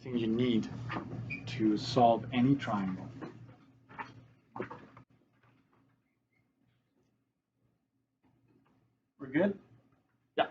everything you need to solve any triangle. We're good? Yeah.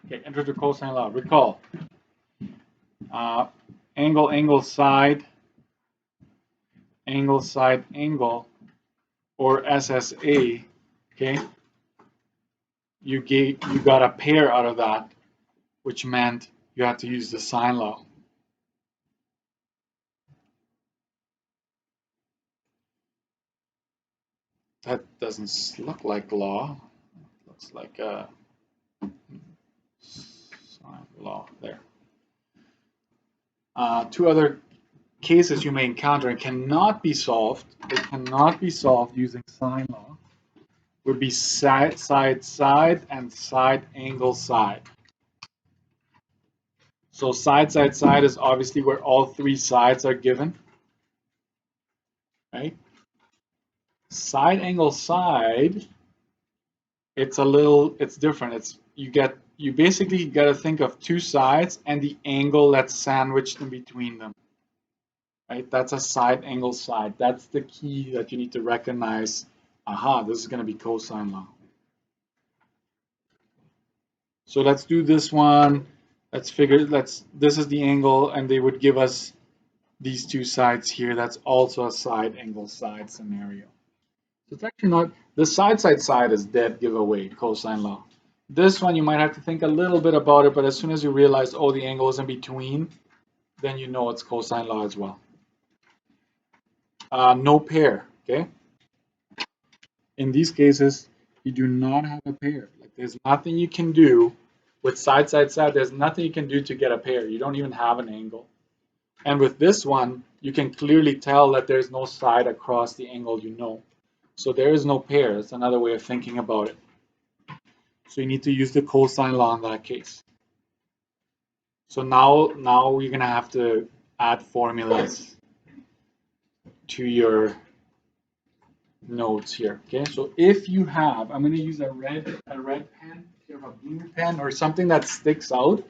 Okay, enter the cosine law. Recall. Angle, angle, side, angle, side, angle, or SSA, okay? You got a pair out of that, which meant you had to use the sine law. That doesn't look like law. It looks like a sine law there. Two other cases you may encounter and cannot be solved. They cannot be solved using sine law. Would be side, side, side, and side, angle, side. So side, side, side is obviously where all three sides are given, right? Side, angle, side, it's different. You basically got to think of two sides and the angle that's sandwiched in between them, right? That's a side, angle, side. That's the key that you need to recognize. Aha, this is going to be cosine law. So let's do this one. This is the angle, and they would give us these two sides here. That's also a side, angle, side scenario. So it's actually not, the side, side, side is dead giveaway, cosine law. This one, you might have to think a little bit about it, but as soon as you realize, oh, the angle is in between, then you know it's cosine law as well. No pair, okay? In these cases, you do not have a pair. Like, there's nothing you can do with side, side, side. There's nothing you can do to get a pair. You don't even have an angle. And with this one, you can clearly tell that there's no side across the angle you know. So there is no pair. It's another way of thinking about it. So you need to use the cosine law in that case. So now you're going to have to add formulas to your notes here. Okay, so if you have, I'm going to use a red pen. If you have a blue pen or something that sticks out,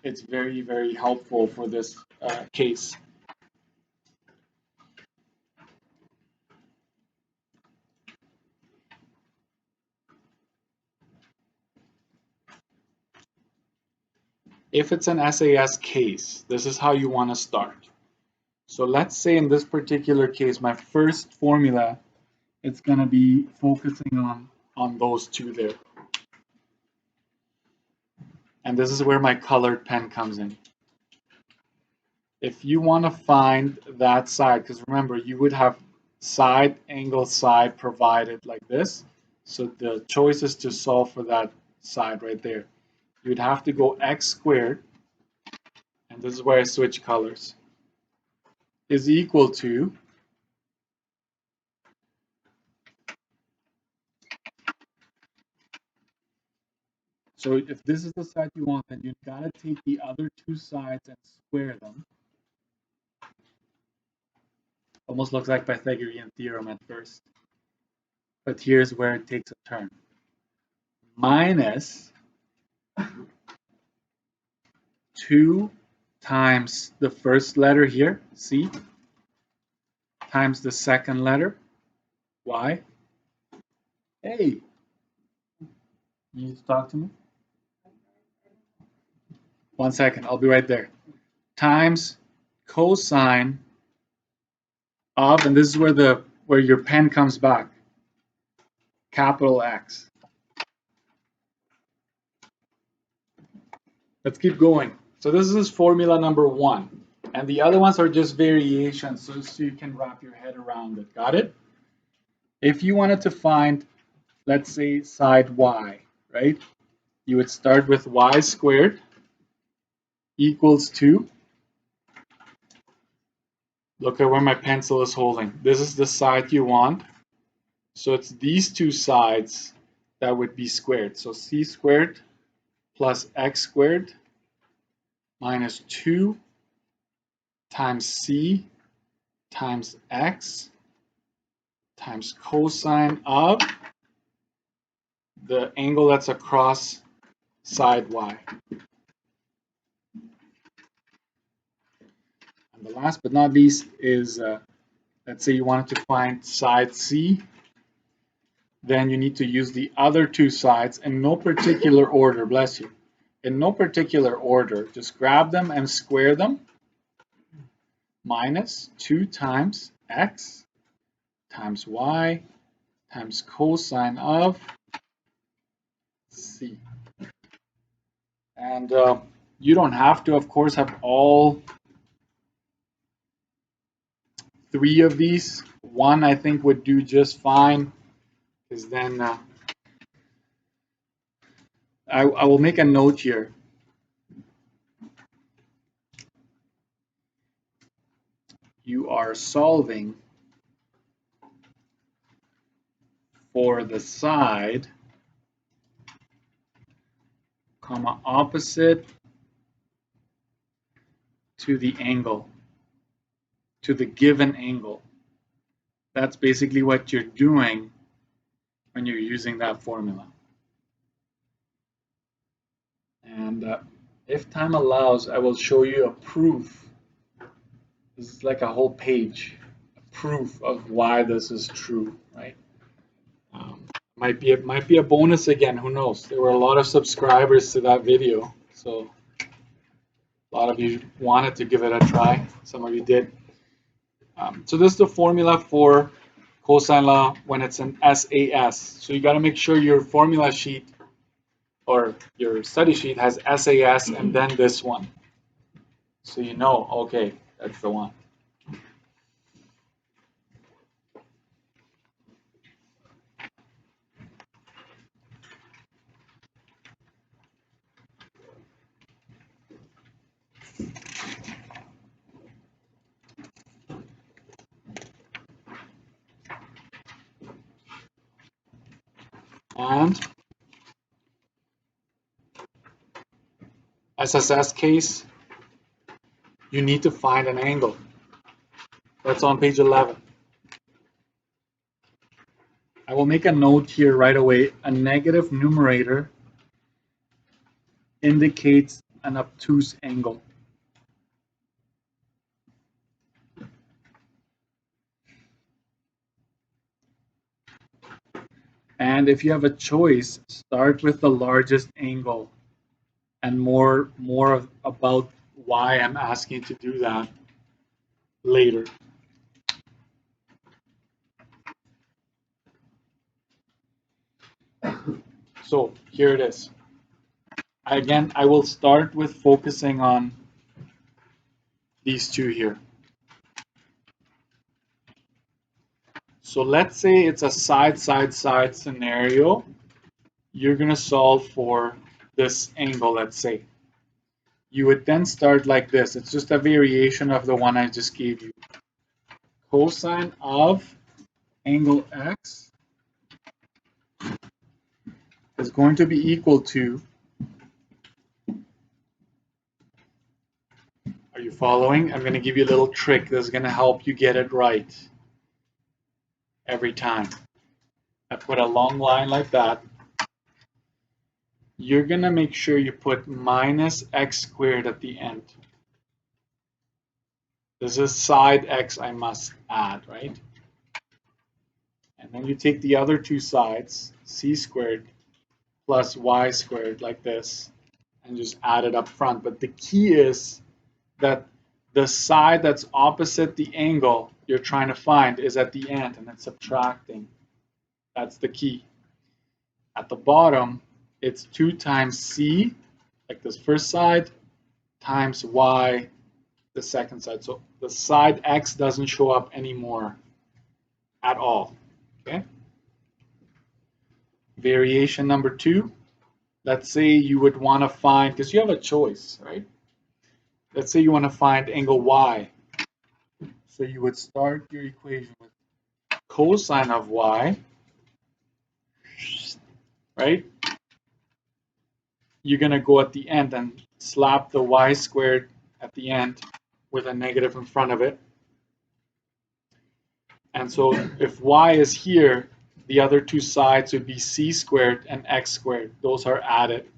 it's very, very helpful for this case. If it's an SAS case, this is how you want to start. So let's say in this particular case, my first formula, it's going to be focusing on those two there. And this is where my colored pen comes in. If you want to find that side, because remember, you would have side, angle, side provided like this. So the choice is to solve for that side right there. You would have to go x squared, and this is where I switch colors, is equal to so if this is the side you want, then you've got to take the other two sides and square them. Almost looks like Pythagorean theorem at first. But here's where it takes a turn. Minus 2 times the first letter here, C, times the second letter, Y. Hey, you need to talk to me? 1 second, I'll be right there. Times cosine of, and this is where your pen comes back, capital X. Let's keep going. So this is formula number 1. And the other ones are just variations, so you can wrap your head around it. Got it? If you wanted to find, let's say, side Y, right? You would start with y squared equals 2. Look at where my pencil is holding. This is the side you want. So it's these two sides that would be squared. So c squared plus x squared minus 2 times c times x times cosine of the angle that's across side y. And the last but not least is, let's say you wanted to find side C, then you need to use the other two sides in no particular order, bless you. In no particular order, just grab them and square them. Minus 2 times x times y times cosine of c. And you don't have to, of course, have all 3 of these. One, I think, would do just fine, because then I will make a note here. You are solving for the side, comma, opposite to the angle, to the given angle. That's basically what you're doing when you're using that formula. And if time allows, I will show you a proof. This is like a whole page, a proof of why this is true, right? Might be a bonus again, who knows? There were a lot of subscribers to that video, so a lot of you wanted to give it a try. Some of you did. So this is the formula for cosine law when it's an SAS. So you got to make sure your formula sheet or your study sheet has SAS and then this one. So you know, okay, that's the one. And SSS case, you need to find an angle. That's on page 11. I will make a note here right away. A negative numerator indicates an obtuse angle. And if you have a choice, start with the largest angle. And more about why I'm asking you to do that later. So here it is. Again, I will start with focusing on these two here. So let's say it's a side scenario. You're going to solve for this angle, let's say. You would then start like this. It's just a variation of the one I just gave you. Cosine of angle x is going to be equal to, are you following? I'm going to give you a little trick that's going to help you get it right every time. I put a long line like that. You're going to make sure you put minus x squared at the end. This is side x I must add, right? And then you take the other two sides, c squared plus y squared, like this, and just add it up front. But the key is that the side that's opposite the angle you're trying to find is at the end, and it's subtracting. That's the key. At the bottom, it's 2 times c, like this first side, times y, the second side. So the side x doesn't show up anymore at all. Okay. Variation number 2. Let's say you would want to find, because you have a choice, right? Let's say you want to find angle y. So you would start your equation with cosine of y, right? You're going to go at the end and slap the y squared at the end with a negative in front of it. And so if y is here, the other two sides would be c squared and x squared. Those are added.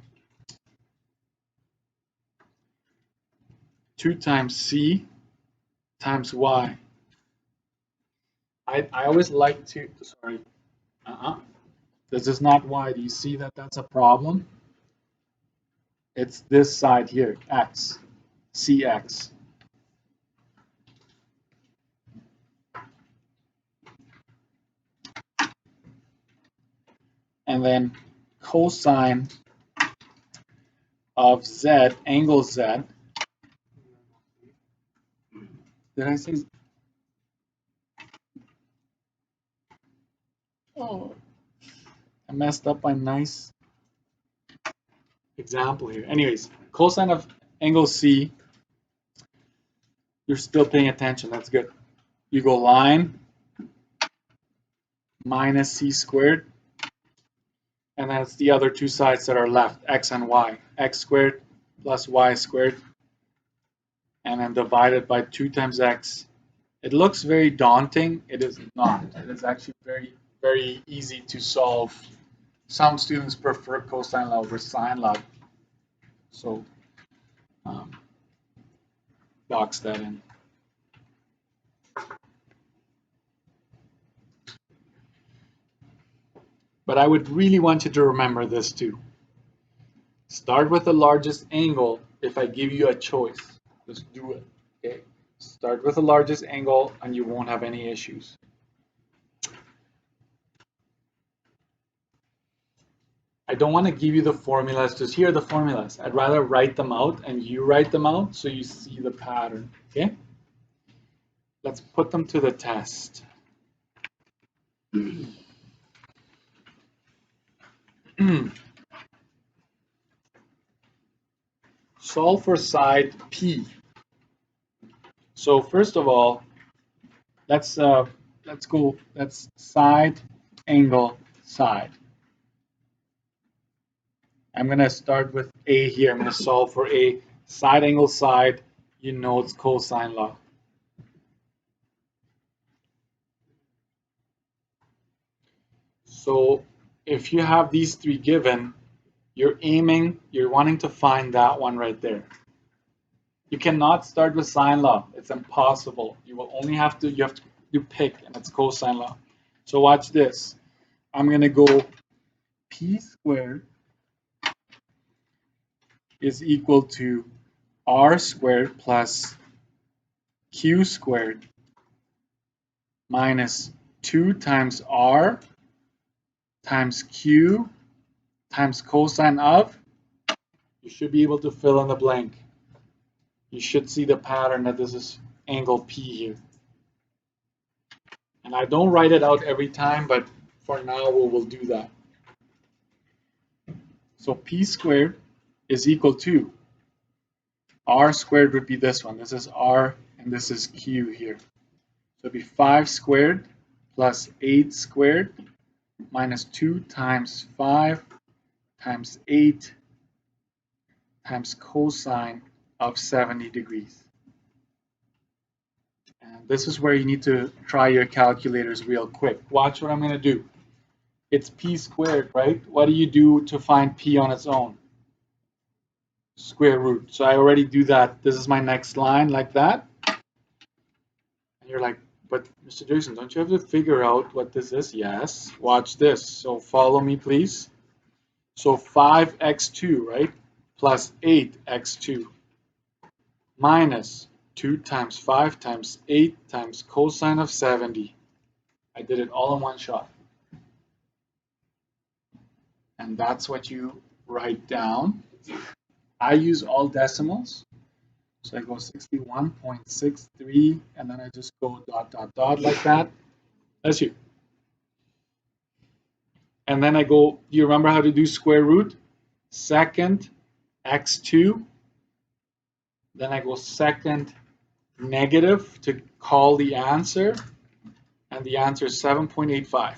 2 times c times y. I always like to, sorry, this is not y. Do you see that that's a problem? It's this side here, x, cx. And then cosine of z, angle z. Did I say? Oh, I messed up my nice example here. Anyways, cosine of angle C, you're still paying attention. That's good. You go line minus c squared, and then it's the other two sides that are left, x and y. X squared plus y squared, and then divided by 2 times x. It looks very daunting. It is not. It is actually very, very easy to solve. Some students prefer cosine law over sine law. So box that in. But I would really want you to remember this too. Start with the largest angle if I give you a choice. Just do it, okay? Start with the largest angle and you won't have any issues. I don't want to give you the formulas, just here are the formulas. I'd rather write them out and you write them out so you see the pattern, okay? Let's put them to the test. Solve for side P. So first of all, let's go. That's side, angle, side. I'm going to start with A here. I'm going to solve for A. Side, angle, side. You know it's cosine law. So if you have these three given, you're wanting to find that one right there. You cannot start with sine law. It's impossible. You have to pick, and it's cosine law. So watch this. I'm going to go P squared is equal to R squared plus Q squared minus 2 times R times Q times cosine of. You should be able to fill in the blank. You should see the pattern that this is angle P here. And I don't write it out every time, but for now we will do that. So P squared is equal to R squared would be this one. This is R and this is Q here. So it'd be 5 squared plus 8 squared minus 2 times 5 times 8 times cosine of 70 degrees. And this is where you need to try your calculators real quick. Watch what I'm going to do. It's P squared, right? What do you do to find P on its own? Square root. So I already do that. This is my next line like that. And you're like, but Mr. Jason, don't you have to figure out what this is? Yes. Watch this. So follow me, please. So 5x2, right? Plus 8x2 minus 2 times 5 times 8 times cosine of 70. I did it all in one shot. And that's what you write down. I use all decimals. So I go 61.63, and then I just go dot, dot, dot like that. That's you. And then I go, do you remember how to do square root? Second x2. Then I go second negative to call the answer. And the answer is 7.85.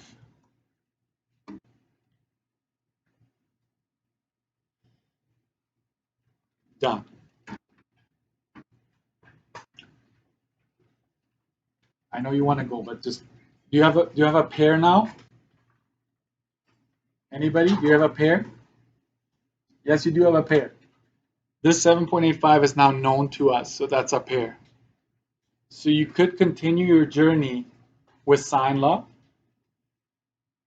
Done. I know you want to go, but just do you have a pair now? Anybody? Do you have a pair? Yes, you do have a pair. This 7.85 is now known to us, so that's a pair. So you could continue your journey with sine law,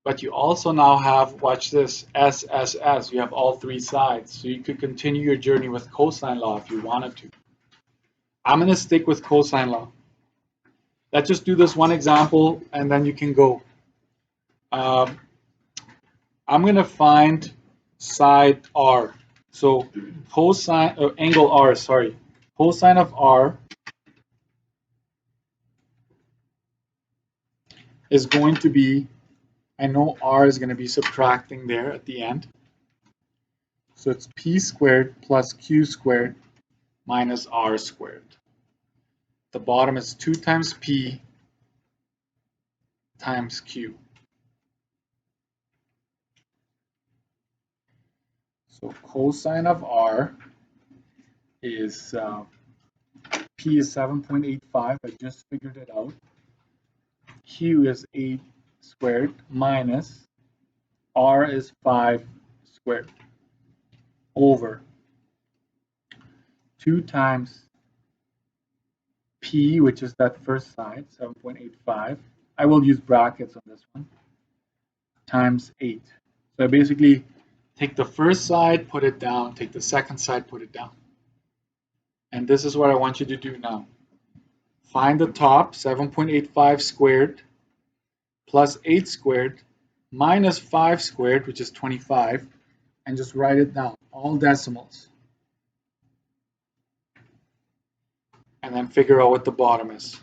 but you also now have, watch this, SSS. You have all three sides. So you could continue your journey with cosine law if you wanted to. I'm going to stick with cosine law. Let's just do this one example, and then you can go. I'm going to find side R. So cosine, angle R, sorry. Cosine of R is going to be, I know R is going to be subtracting there at the end. So it's P squared plus Q squared minus R squared. The bottom is 2 times P times Q. So cosine of R is P is 7.85. I just figured it out. Q is 8 squared minus R is 5 squared over 2 times P, which is that first side, 7.85. I will use brackets on this one, times 8. So I basically take the first side, put it down, take the second side, put it down. And this is what I want you to do now. Find the top, 7.85 squared plus 8 squared minus 5 squared, which is 25, and just write it down, all decimals. And then figure out what the bottom is.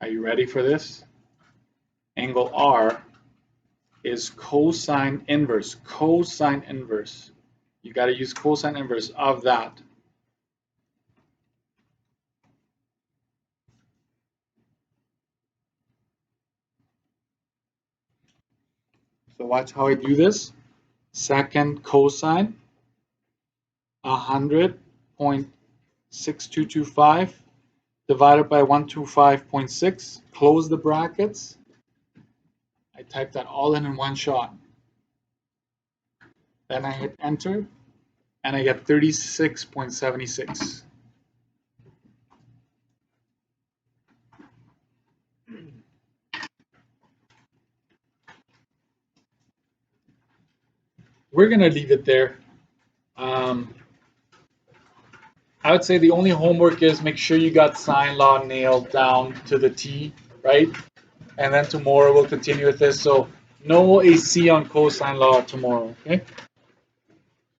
Are you ready for this? Angle R is cosine inverse. Cosine inverse. You got to use cosine inverse of that. So watch how I do this. Second cosine, 100.6225 divided by 125.6. Close the brackets. I type that all in one shot. Then I hit enter, and I get 36.76. We're going to leave it there. I would say the only homework is make sure you got sine law nailed down to the T, right? And then tomorrow we'll continue with this. So no AC on cosine law tomorrow, okay?